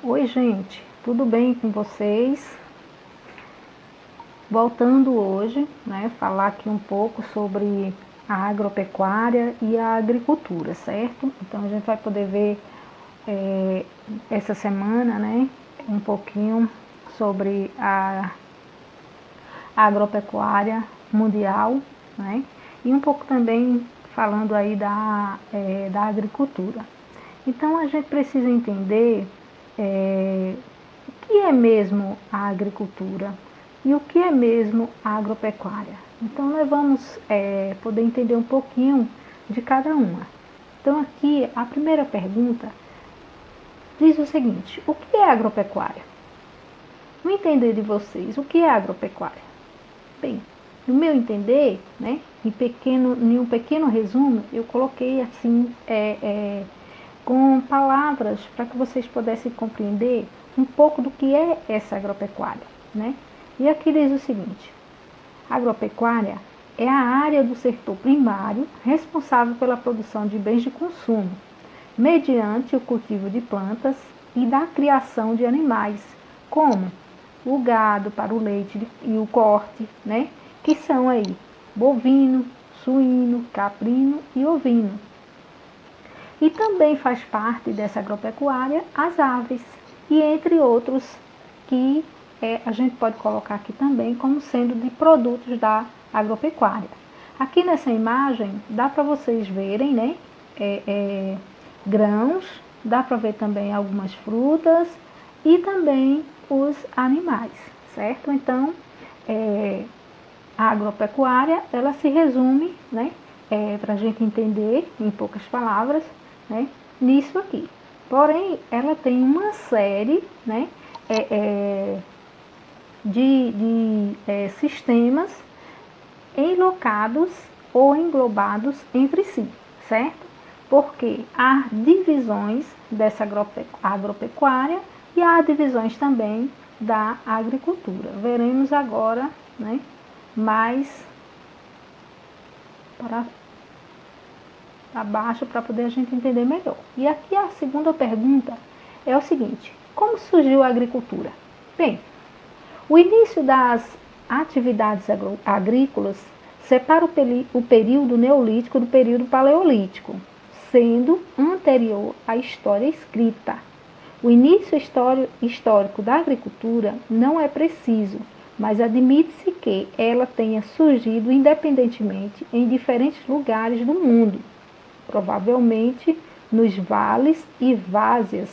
Oi, gente, tudo bem com vocês? Voltando hoje, falar aqui um pouco sobre a agropecuária e a agricultura, certo? Então a gente vai poder ver essa semana, um pouquinho sobre a agropecuária mundial, e um pouco também falando aí da agricultura. Então a gente precisa entender o que é mesmo a agricultura e o que é mesmo a agropecuária. Então nós vamos poder entender um pouquinho de cada uma. Então aqui a primeira pergunta diz o seguinte: o que é agropecuária? No entender de vocês, o que é agropecuária? Bem, no meu entender, em um pequeno resumo, eu coloquei assim com palavras para que vocês pudessem compreender um pouco do que é essa agropecuária, E aqui diz o seguinte: agropecuária é a área do setor primário responsável pela produção de bens de consumo, mediante o cultivo de plantas e da criação de animais, como o gado para o leite e o corte, que são aí bovino, suíno, caprino e ovino. E também faz parte dessa agropecuária as aves, e entre outros que a gente pode colocar aqui também como sendo de produtos da agropecuária. Aqui nessa imagem dá para vocês verem grãos, dá para ver também algumas frutas e também os animais, certo? Então, a agropecuária, ela se resume, para a gente entender em poucas palavras, nisso aqui. Porém, ela tem uma série de sistemas enlocados ou englobados entre si, certo? Porque há divisões dessa agropecuária e há divisões também da agricultura. Veremos agora mais para abaixo para poder a gente entender melhor. E aqui a segunda pergunta é o seguinte: como surgiu a agricultura? Bem, o início das atividades agrícolas separa o período neolítico do período paleolítico, sendo anterior à história escrita. O início histórico da agricultura não é preciso, mas admite-se que ela tenha surgido independentemente em diferentes lugares do mundo, provavelmente nos vales e várzeas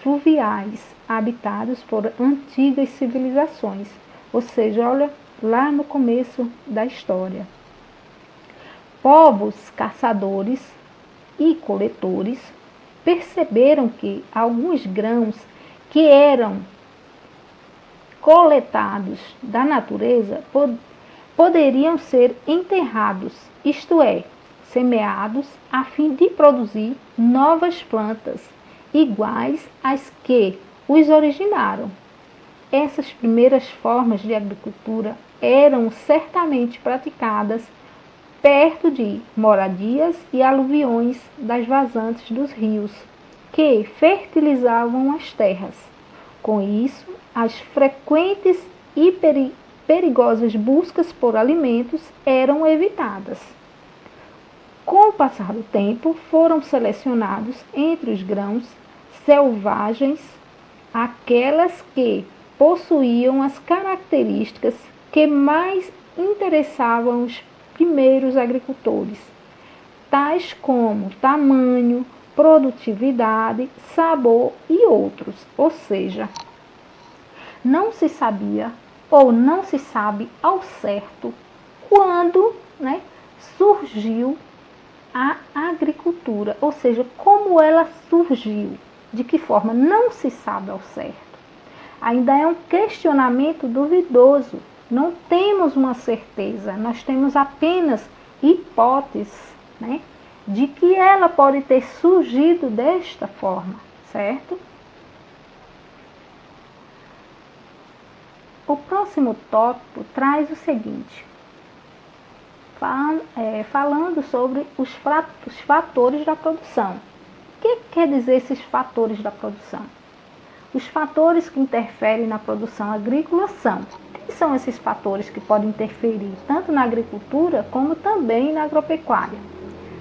fluviais habitados por antigas civilizações, ou seja, olha lá no começo da história. Povos caçadores e coletores perceberam que alguns grãos que eram coletados da natureza poderiam ser enterrados, isto é, semeados a fim de produzir novas plantas iguais às que os originaram. Essas primeiras formas de agricultura eram certamente praticadas perto de moradias e aluviões das vazantes dos rios, que fertilizavam as terras. Com isso, as frequentes e perigosas buscas por alimentos eram evitadas. Com o passar do tempo, foram selecionados entre os grãos selvagens aquelas que possuíam as características que mais interessavam os primeiros agricultores, tais como tamanho, produtividade, sabor e outros. Ou seja, não se sabia ou não se sabe ao certo quando surgiu a agricultura, ou seja, como ela surgiu, de que forma, não se sabe ao certo. Ainda é um questionamento duvidoso, não temos uma certeza, nós temos apenas hipóteses, de que ela pode ter surgido desta forma, certo? O próximo tópico traz o seguinte: falando sobre os fatores da produção. O que quer dizer esses fatores da produção? Os fatores que interferem na produção agrícola são: quais são esses fatores que podem interferir tanto na agricultura como também na agropecuária?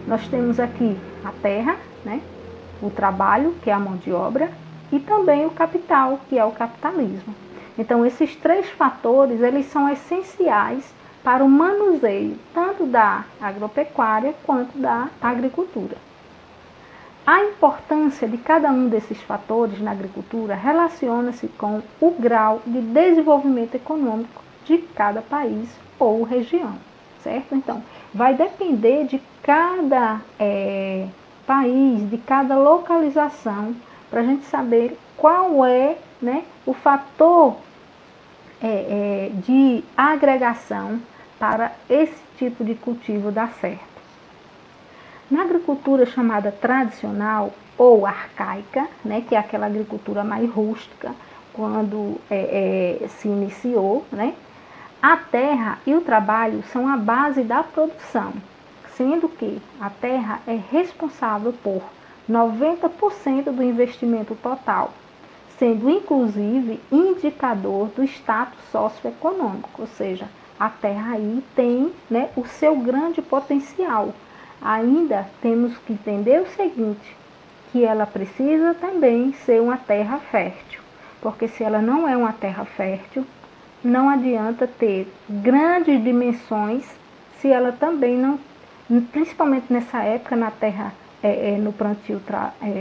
Nós temos aqui a terra, né? O trabalho, que é a mão de obra, e também o capital, que é o capitalismo. Então, esses três fatores, eles são essenciais para o manuseio tanto da agropecuária quanto da agricultura. A importância de cada um desses fatores na agricultura relaciona-se com o grau de desenvolvimento econômico de cada país ou região, certo? Então, vai depender de cada país, de cada localização, para a gente saber qual é, né, o fator de agregação para esse tipo de cultivo dar certo. Na agricultura chamada tradicional ou arcaica, né, que é aquela agricultura mais rústica, quando se iniciou, né, a terra e o trabalho são a base da produção, sendo que a terra é responsável por 90% do investimento total, sendo inclusive indicador do status socioeconômico, ou seja, a terra aí tem, né, o seu grande potencial. Ainda temos que entender o seguinte, que ela precisa também ser uma terra fértil, porque se ela não é uma terra fértil, não adianta ter grandes dimensões se ela também não, principalmente nessa época, na terra, no plantio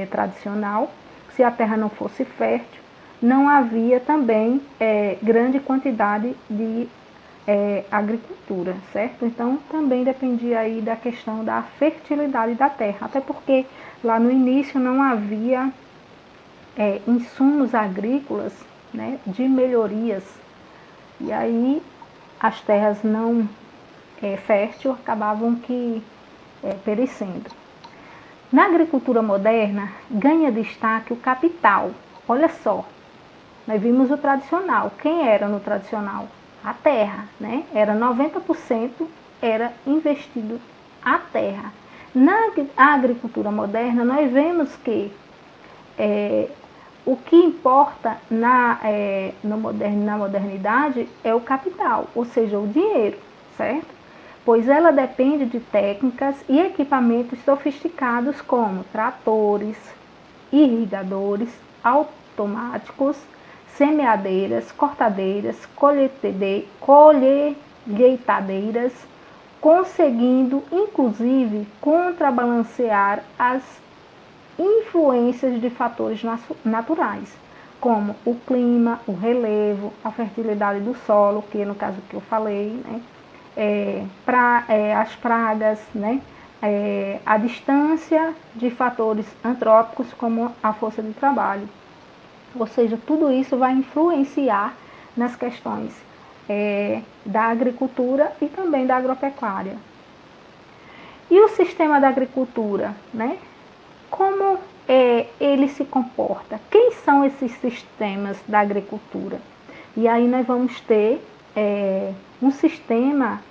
tradicional, se a terra não fosse fértil, não havia também grande quantidade de agricultura, certo? Então, também dependia aí da questão da fertilidade da terra, até porque lá no início não havia insumos agrícolas, né, de melhorias, e aí as terras não férteis acabavam que perecendo. Na agricultura moderna, ganha destaque o capital. Olha só, nós vimos o tradicional. Quem era no tradicional? A terra, né? Era 90% era investido a terra. Na agricultura moderna, nós vemos que o que importa na modernidade é o capital, ou seja, o dinheiro, certo? Pois ela depende de técnicas e equipamentos sofisticados como tratores, irrigadores, automáticos, semeadeiras, cortadeiras, colheitadeiras, conseguindo inclusive contrabalancear as influências de fatores naturais, como o clima, o relevo, a fertilidade do solo, que no caso que eu falei, né? As pragas, né? A distância de fatores antrópicos como a força de trabalho. Ou seja, tudo isso vai influenciar nas questões da agricultura e também da agropecuária. E o sistema da agricultura, né? Como ele se comporta? Quem são esses sistemas da agricultura? E aí nós vamos ter um sistema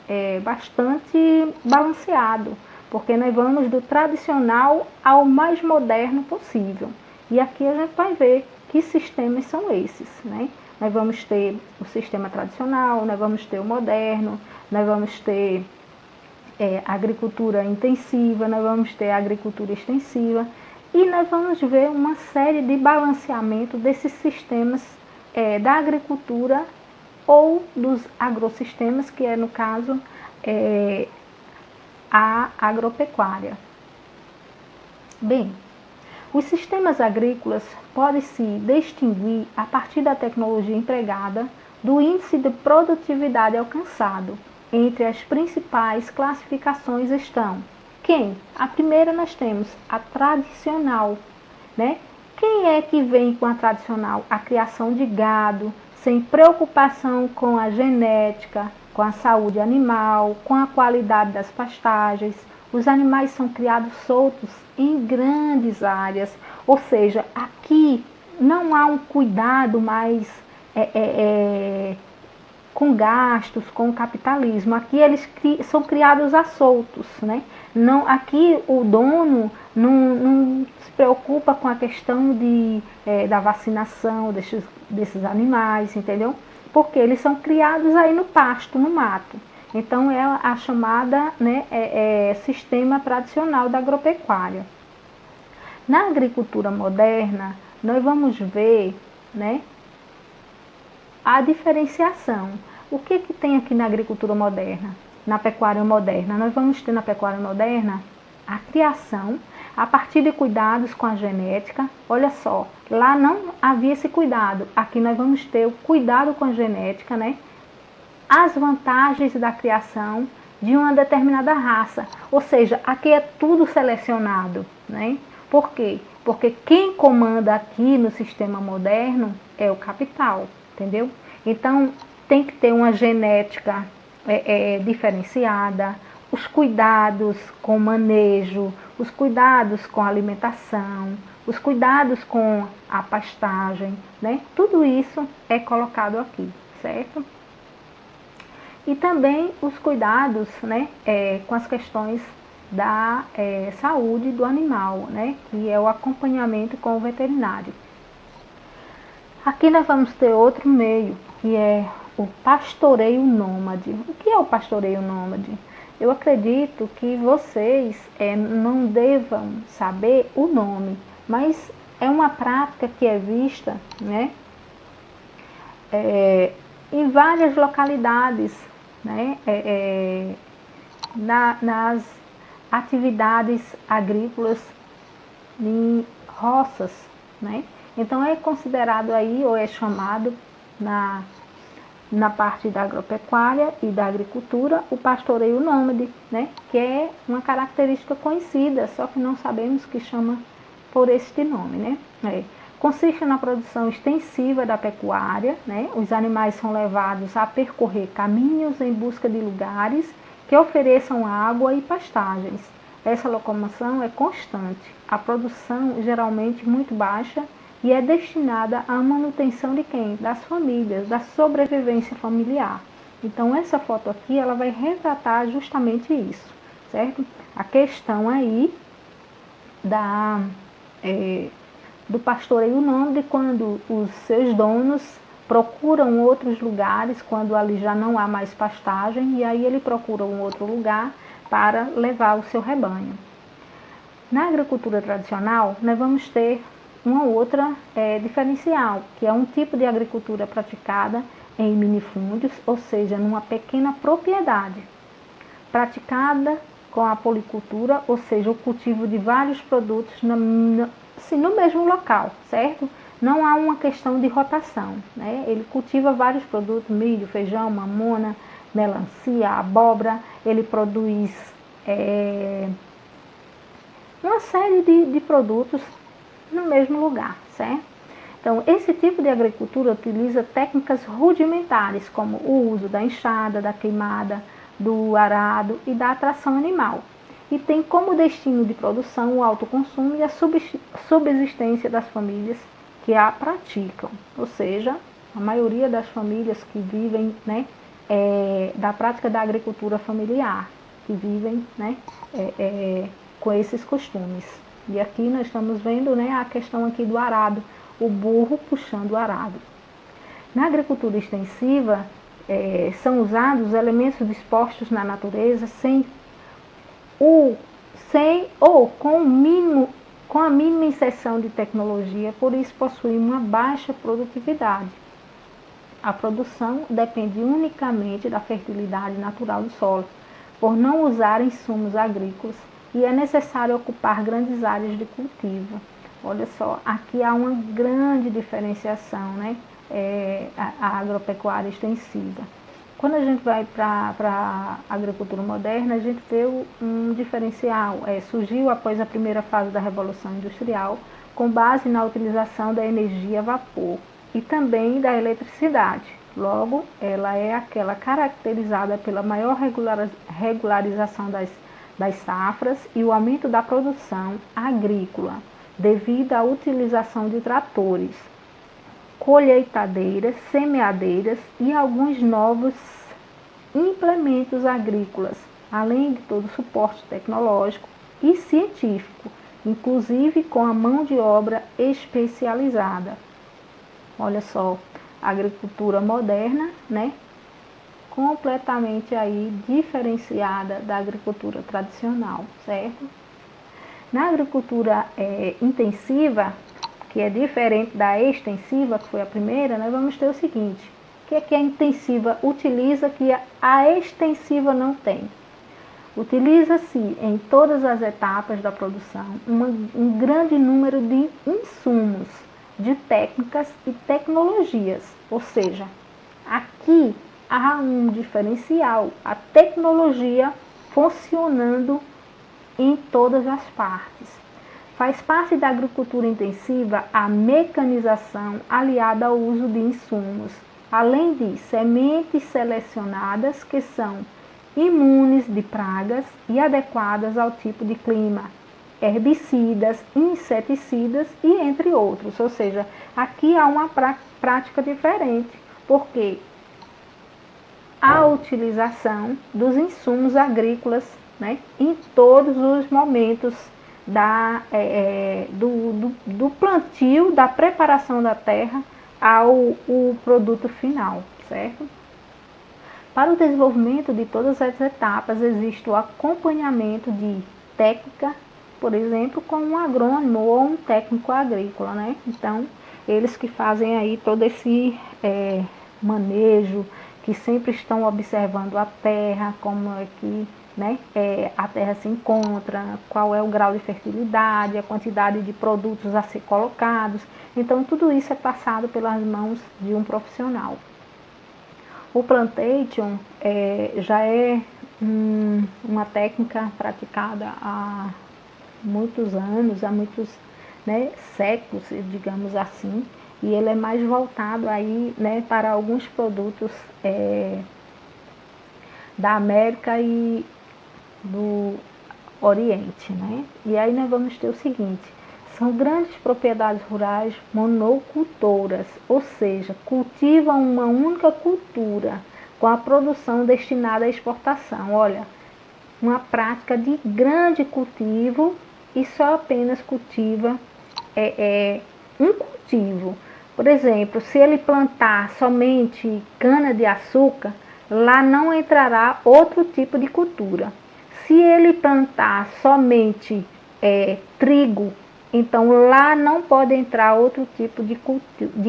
bastante balanceado, porque nós vamos do tradicional ao mais moderno possível. E aqui a gente vai ver que sistemas são esses, né? Nós vamos ter o sistema tradicional, nós vamos ter o moderno, nós vamos ter agricultura intensiva, nós vamos ter agricultura extensiva e nós vamos ver uma série de balanceamento desses sistemas da agricultura ou dos agrossistemas, que é no caso a agropecuária. Bem, os sistemas agrícolas podem se distinguir a partir da tecnologia empregada, do índice de produtividade alcançado. Entre as principais classificações estão quem? A primeira nós temos a tradicional, né? Quem é que vem com a tradicional? A criação de gado, sem preocupação com a genética, com a saúde animal, com a qualidade das pastagens. Os animais são criados soltos em grandes áreas, ou seja, aqui não há um cuidado mais com gastos, com o capitalismo. Aqui eles são criados a soltos, né? Não, aqui o dono não se preocupa com a questão da vacinação desses animais, entendeu? Porque eles são criados aí no pasto, no mato. Então é a chamada, né, sistema tradicional da agropecuária. Na agricultura moderna, nós vamos ver, né, a diferenciação. O que tem aqui na agricultura moderna? Na pecuária moderna? Nós vamos ter na pecuária moderna a criação a partir de cuidados com a genética. Olha só, lá não havia esse cuidado. Aqui nós vamos ter o cuidado com a genética, né? As vantagens da criação de uma determinada raça. Ou seja, aqui é tudo selecionado, né? Por quê? Porque quem comanda aqui no sistema moderno é o capital, entendeu? Então, tem que ter uma genética diferenciada, os cuidados com o manejo, os cuidados com a alimentação, os cuidados com a pastagem, né? Tudo isso é colocado aqui, certo? E também os cuidados, né, com as questões da saúde do animal, né, que é o acompanhamento com o veterinário. Aqui nós vamos ter outro meio, que é o pastoreio nômade. O que é o pastoreio nômade? Eu acredito que vocês não devam saber o nome, mas é uma prática que é vista, né, em várias localidades, né, nas atividades agrícolas em roças, né? Então é considerado aí, ou é chamado na parte da agropecuária e da agricultura, o pastoreio nômade, né? Que é uma característica conhecida, só que não sabemos que chama por este nome, né? Consiste na produção extensiva da pecuária, né? Os animais são levados a percorrer caminhos em busca de lugares que ofereçam água e pastagens. Essa locomoção é constante, a produção geralmente muito baixa e é destinada à manutenção de quem? Das famílias, da sobrevivência familiar. Então essa foto aqui, ela vai retratar justamente isso, certo? A questão aí do pastoreio nômade, quando os seus donos procuram outros lugares, quando ali já não há mais pastagem, e aí ele procura um outro lugar para levar o seu rebanho. Na agricultura tradicional, nós vamos ter uma outra diferencial, que é um tipo de agricultura praticada em minifúndios, ou seja, numa pequena propriedade, praticada com a policultura, ou seja, o cultivo de vários produtos no mesmo local, certo? Não há uma questão de rotação, né? Ele cultiva vários produtos, milho, feijão, mamona, melancia, abóbora, ele produz uma série de produtos no mesmo lugar, certo? Então, esse tipo de agricultura utiliza técnicas rudimentares, como o uso da enxada, da queimada, do arado e da atração animal. E tem como destino de produção o autoconsumo e a subsistência das famílias que a praticam. Ou seja, a maioria das famílias que vivem, né, da prática da agricultura familiar, que vivem, né, com esses costumes. E aqui nós estamos vendo, né, a questão aqui do arado, o burro puxando o arado. Na agricultura extensiva, são usados elementos dispostos na natureza com a mínima inserção de tecnologia, por isso possuem uma baixa produtividade. A produção depende unicamente da fertilidade natural do solo, por não usar insumos agrícolas, e é necessário ocupar grandes áreas de cultivo. Olha só, aqui há uma grande diferenciação, né? A agropecuária extensiva. Quando a gente vai para a agricultura moderna, a gente vê um diferencial. Surgiu após a primeira fase da Revolução Industrial, com base na utilização da energia a vapor e também da eletricidade. Logo, ela é aquela caracterizada pela maior regularização das safras e o aumento da produção agrícola, devido à utilização de tratores, colheitadeiras, semeadeiras e alguns novos implementos agrícolas, além de todo o suporte tecnológico e científico inclusive com a mão de obra especializada. Olha só, a agricultura moderna, né? Completamente aí diferenciada da agricultura tradicional, certo? Na agricultura intensiva, que é diferente da extensiva, que foi a primeira, nós vamos ter o seguinte: o que é que a intensiva utiliza que a extensiva não tem? Utiliza-se em todas as etapas da produção um grande número de insumos, de técnicas e tecnologias, ou seja, aqui há um diferencial, a tecnologia funcionando em todas as partes. Faz parte da agricultura intensiva a mecanização aliada ao uso de insumos, além de sementes selecionadas que são imunes de pragas e adequadas ao tipo de clima, herbicidas, inseticidas e entre outros. Ou seja, aqui há uma prática diferente, porque a utilização dos insumos agrícolas, né, em todos os momentos do plantio, da preparação da terra ao produto final, certo? Para o desenvolvimento de todas as etapas existe o acompanhamento de técnica, por exemplo, com um agrônomo ou um técnico agrícola, né? Então, eles que fazem aí todo esse manejo, que sempre estão observando a terra, como é que, né, a terra se encontra, qual é o grau de fertilidade, a quantidade de produtos a ser colocados. Então, tudo isso é passado pelas mãos de um profissional. O plantation já é uma técnica praticada há muitos anos, há muitos, né, séculos, digamos assim, e ele é mais voltado aí, né, para alguns produtos da América e do Oriente, né? E aí nós vamos ter o seguinte: são grandes propriedades rurais monocultoras, ou seja, cultivam uma única cultura com a produção destinada à exportação. Olha, uma prática de grande cultivo e só apenas cultiva um cultivo. Por exemplo, se ele plantar somente cana-de-açúcar, lá não entrará outro tipo de cultura. Se ele plantar somente trigo, então lá não pode entrar outro tipo de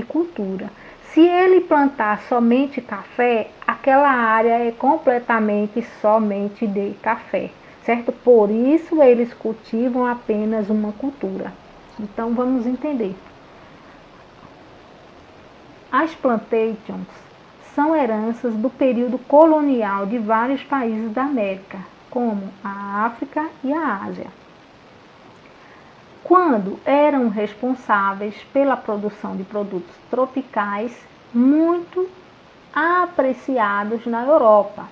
cultura. Se ele plantar somente café, aquela área é completamente somente de café, certo? Por isso eles cultivam apenas uma cultura. Então vamos entender. As plantations são heranças do período colonial de vários países da América, como a África e a Ásia, quando eram responsáveis pela produção de produtos tropicais muito apreciados na Europa.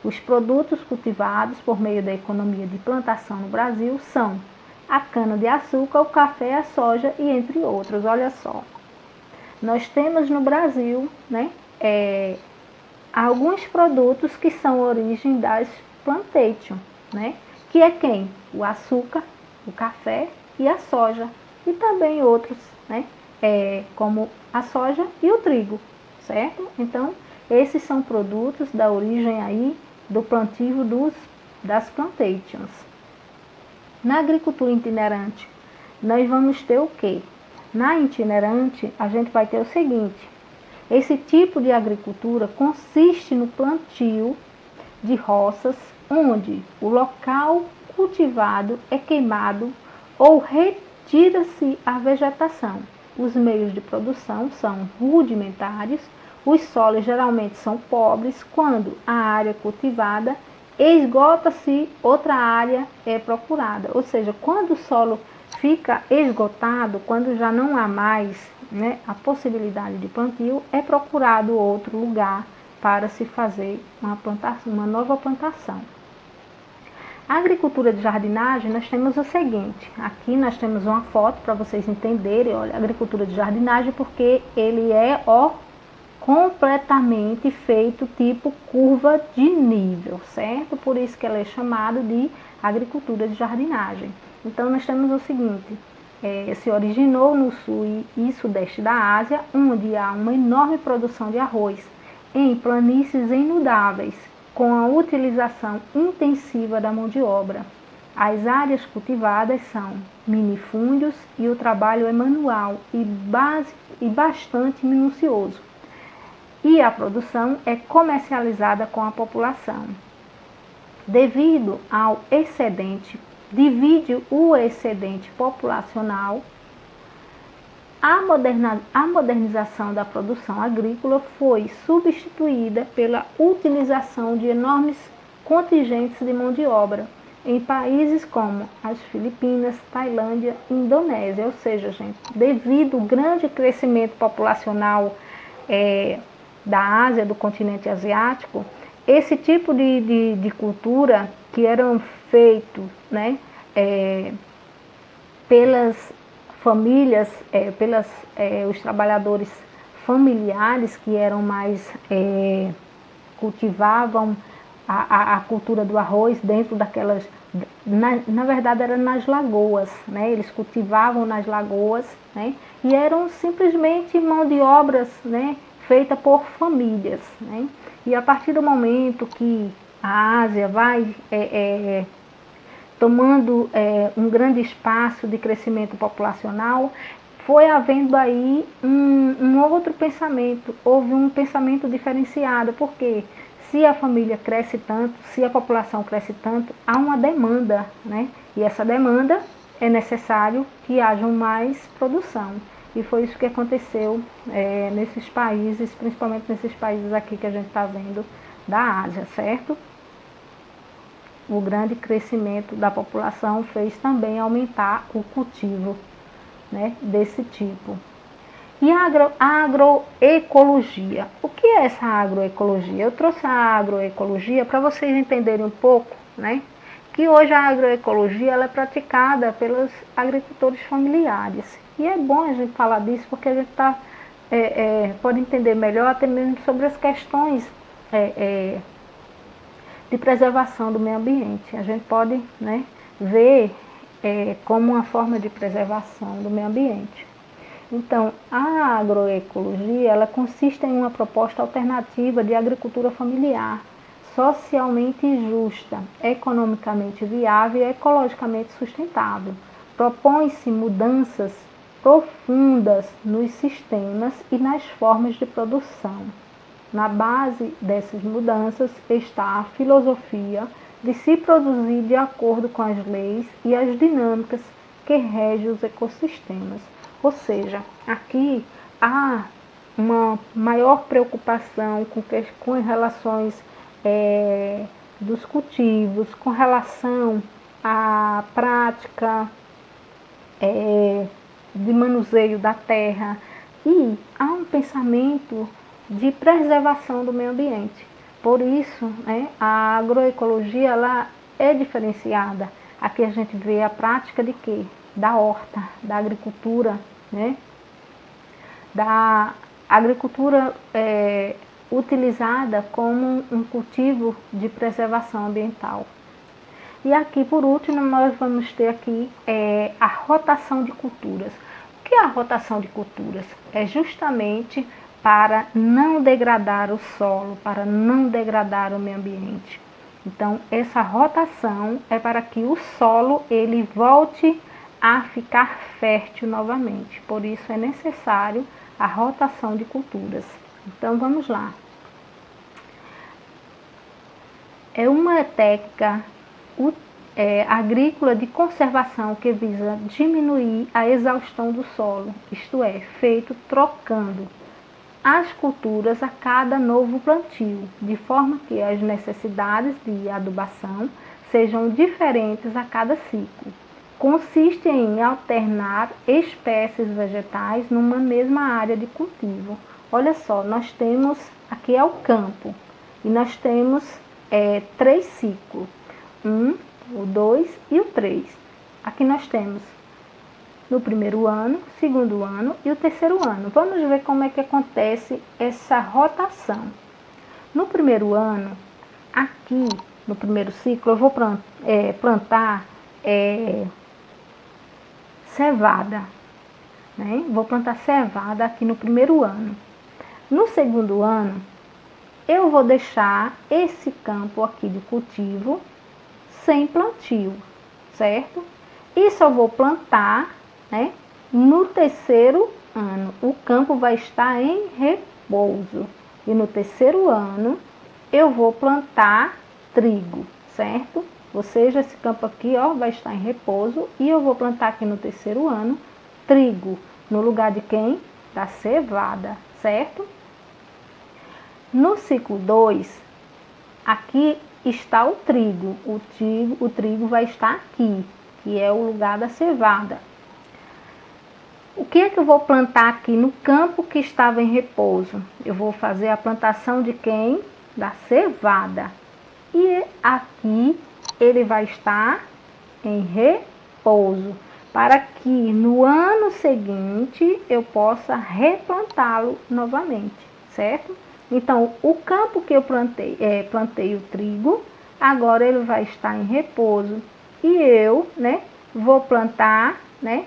Os produtos cultivados por meio da economia de plantação no Brasil são a cana-de-açúcar, o café, a soja e entre outros. Olha só, nós temos no Brasil, né, alguns produtos que são origem das plantation, né, que é quem? O açúcar, o café e a soja, e também outros, né, como a soja e o trigo, certo? Então, esses são produtos da origem aí do plantio das plantations. Na agricultura itinerante, nós vamos ter o quê? Na itinerante, a gente vai ter o seguinte: esse tipo de agricultura consiste no plantio de roças onde o local cultivado é queimado ou retira-se a vegetação. Os meios de produção são rudimentares, os solos geralmente são pobres. Quando a área cultivada esgota-se, outra área é procurada. Ou seja, quando o solo fica esgotado, quando já não há mais, né, a possibilidade de plantio, é procurado outro lugar para se fazer uma nova plantação. A agricultura de jardinagem, nós temos o seguinte: aqui nós temos uma foto para vocês entenderem. Olha, a agricultura de jardinagem, porque ele é completamente feito tipo curva de nível, certo? Por isso que ela é chamada de agricultura de jardinagem. Então nós temos o seguinte, se originou no sul e sudeste da Ásia, onde há uma enorme produção de arroz, em planícies inundáveis, com a utilização intensiva da mão de obra. As áreas cultivadas são minifúndios e o trabalho é manual e bastante minucioso. E a produção é comercializada com a população. Devido ao excedente, divide o excedente populacional, a modernização da produção agrícola foi substituída pela utilização de enormes contingentes de mão de obra em países como as Filipinas, Tailândia e Indonésia. Ou seja, gente, devido ao grande crescimento populacional da Ásia, do continente asiático, esse tipo de cultura que eram feitos, né, pelas famílias, os trabalhadores familiares que eram mais, cultivavam a cultura do arroz dentro daquelas, na verdade era nas lagoas, né? Eles cultivavam nas lagoas, né? E eram simplesmente mão de obras, né, feita por famílias, né? E a partir do momento que a Ásia vai tomando um grande espaço de crescimento populacional, foi havendo aí um outro pensamento, houve um pensamento diferenciado, porque se a família cresce tanto, se a população cresce tanto, há uma demanda, né? E essa demanda é necessário que haja mais produção. E foi isso que aconteceu nesses países, principalmente nesses países aqui que a gente está vendo da Ásia, certo? O grande crescimento da população fez também aumentar o cultivo, né, desse tipo. E a agroecologia. O que é essa agroecologia? Eu trouxe a agroecologia para vocês entenderem um pouco, né, que hoje a agroecologia ela é praticada pelos agricultores familiares. E é bom a gente falar disso porque a gente pode entender melhor até mesmo sobre as questões de preservação do meio ambiente. A gente pode, né, ver como uma forma de preservação do meio ambiente. Então, a agroecologia ela consiste em uma proposta alternativa de agricultura familiar, socialmente justa, economicamente viável e ecologicamente sustentável. Propõe-se mudanças profundas nos sistemas e nas formas de produção. Na base dessas mudanças está a filosofia de se produzir de acordo com as leis e as dinâmicas que regem os ecossistemas. Ou seja, aqui há uma maior preocupação com as relações dos cultivos, com relação à prática de manuseio da terra, e há um pensamento de preservação do meio ambiente. Por isso, né, a agroecologia ela é diferenciada. Aqui a gente vê a prática de quê? Da horta, da agricultura, né? Da agricultura utilizada como um cultivo de preservação ambiental. E aqui, por último, nós vamos ter aqui a rotação de culturas. O que é a rotação de culturas? É justamente para não degradar o solo, para não degradar o meio ambiente. Então, essa rotação é para que o solo ele volte a ficar fértil novamente. Por isso é necessário a rotação de culturas. Então, vamos lá. É uma técnica agrícola de conservação que visa diminuir a exaustão do solo, isto é, feito trocando as culturas a cada novo plantio, de forma que as necessidades de adubação sejam diferentes a cada ciclo. Consiste em alternar espécies vegetais numa mesma área de cultivo. Olha só, nós temos, aqui é o campo, e nós temos 3 ciclos, o 2 e o 3. Aqui nós temos no primeiro ano, segundo ano e o terceiro ano. Vamos ver como é que acontece essa rotação. No primeiro ano, aqui no primeiro ciclo, eu vou plantar cevada, né? Vou plantar cevada aqui no primeiro ano. No segundo ano, eu vou deixar esse campo aqui de cultivo sem plantio, certo? E só vou plantar, né, no terceiro ano. O campo vai estar em repouso. E no terceiro ano, eu vou plantar trigo, certo? Ou seja, esse campo aqui, ó, vai estar em repouso e eu vou plantar aqui no terceiro ano trigo, no lugar de quem? Da cevada, certo? No ciclo 2, aqui está o trigo. O trigo vai estar aqui, que é o lugar da cevada. O que é que eu vou plantar aqui no campo que estava em repouso? Eu vou fazer a plantação de quem? Da cevada. E aqui ele vai estar em repouso, para que no ano seguinte eu possa replantá-lo novamente, certo? Então, o campo que eu plantei o trigo, agora ele vai estar em repouso. E eu, né, vou plantar, né,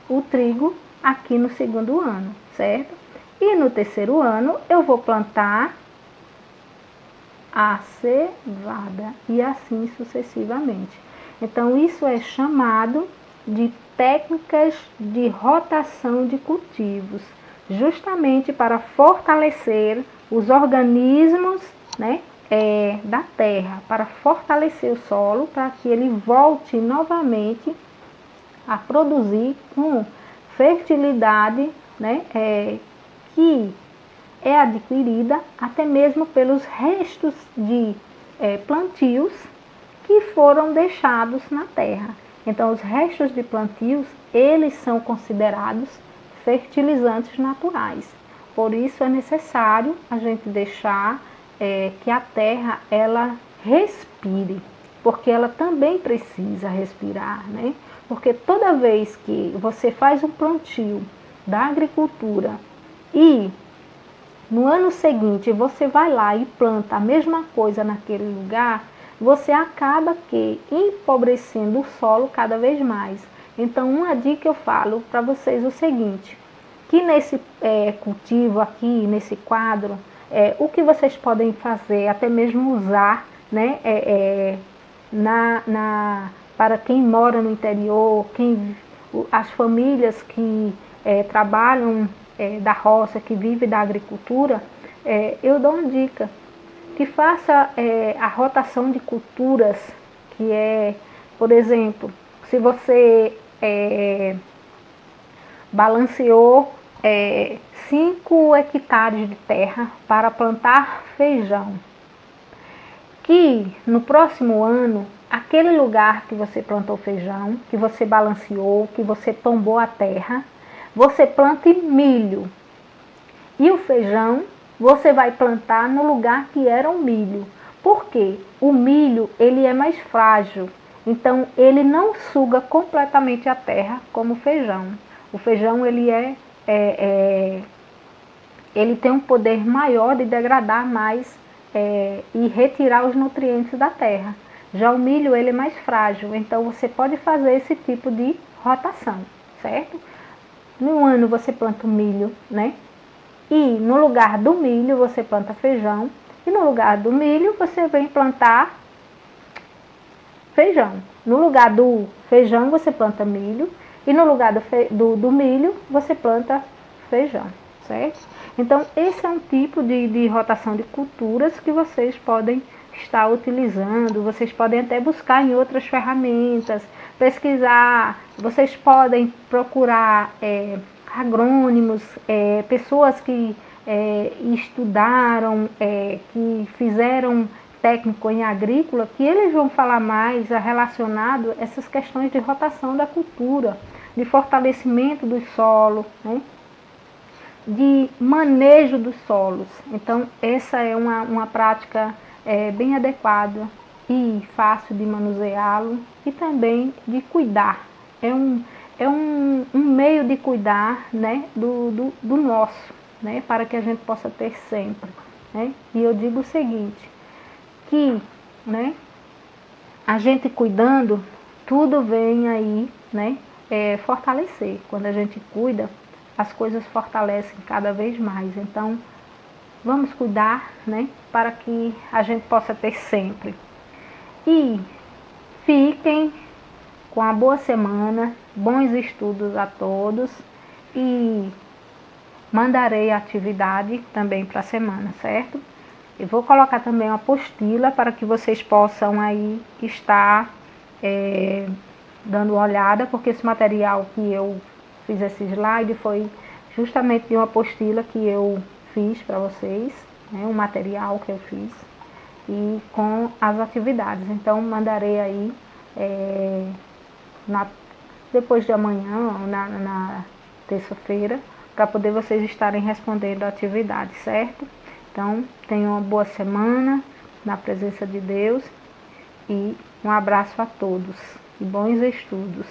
o trigo aqui no segundo ano, certo? E no terceiro ano eu vou plantar a cevada e assim sucessivamente. Então, isso é chamado de técnicas de rotação de cultivos, justamente para fortalecer os organismos, né, da terra, para fortalecer o solo, para que ele volte novamente a produzir com fertilidade, né, que é adquirida até mesmo pelos restos de plantios que foram deixados na terra. Então, os restos de plantios, eles são considerados fertilizantes naturais. Por isso é necessário a gente deixar que a terra ela respire, porque ela também precisa respirar, né? Porque toda vez que você faz um plantio da agricultura e no ano seguinte você vai lá e planta a mesma coisa naquele lugar, você acaba que empobrecendo o solo cada vez mais. Então, uma dica eu falo para vocês é o seguinte, que nesse cultivo aqui, nesse quadro, o que vocês podem fazer, até mesmo usar, né, para quem mora no interior, as famílias que trabalham da roça, que vive da agricultura, eu dou uma dica, que faça a rotação de culturas, que é, por exemplo, se você balanceou 5 hectares de terra para plantar feijão, que no próximo ano, aquele lugar que você plantou feijão, que você balanceou, que você tombou a terra, você plante milho. E o feijão você vai plantar no lugar que era o milho. Por quê? O milho ele é mais frágil, então ele não suga completamente a terra como o feijão. O feijão ele ele tem um poder maior de degradar mais e retirar os nutrientes da terra. Já o milho ele é mais frágil, então você pode fazer esse tipo de rotação, certo? No ano você planta o milho, né? E no lugar do milho você planta feijão. E no lugar do milho você vem plantar feijão. No lugar do feijão você planta milho. E no lugar do milho você planta feijão, certo? Então esse é um tipo de rotação de culturas que vocês podem estar utilizando. Vocês podem até buscar em outras ferramentas, pesquisar. Vocês podem procurar agrônimos, pessoas que estudaram, que fizeram técnico em agrícola, que eles vão falar mais relacionado a essas questões de rotação da cultura, de fortalecimento do solo, né? De manejo dos solos. Então, essa é uma prática bem adequada e fácil de manuseá-lo e também de cuidar. É um meio de cuidar, né, do nosso, né, para que a gente possa ter sempre, né? E eu digo o seguinte, que, né, a gente cuidando, tudo vem aí, né, fortalecer. Quando a gente cuida, as coisas fortalecem cada vez mais. Então, vamos cuidar, né, para que a gente possa ter sempre. E fiquem com a boa semana, bons estudos a todos e mandarei a atividade também para a semana, certo? Eu vou colocar também uma apostila para que vocês possam aí estar dando uma olhada, porque esse material que eu fiz esse slide foi justamente de uma apostila que eu fiz para vocês, né, um material que eu fiz e com as atividades. Então mandarei aí depois de amanhã, na terça-feira, para poder vocês estarem respondendo a atividade, certo? Então, tenham uma boa semana na presença de Deus e um abraço a todos e bons estudos.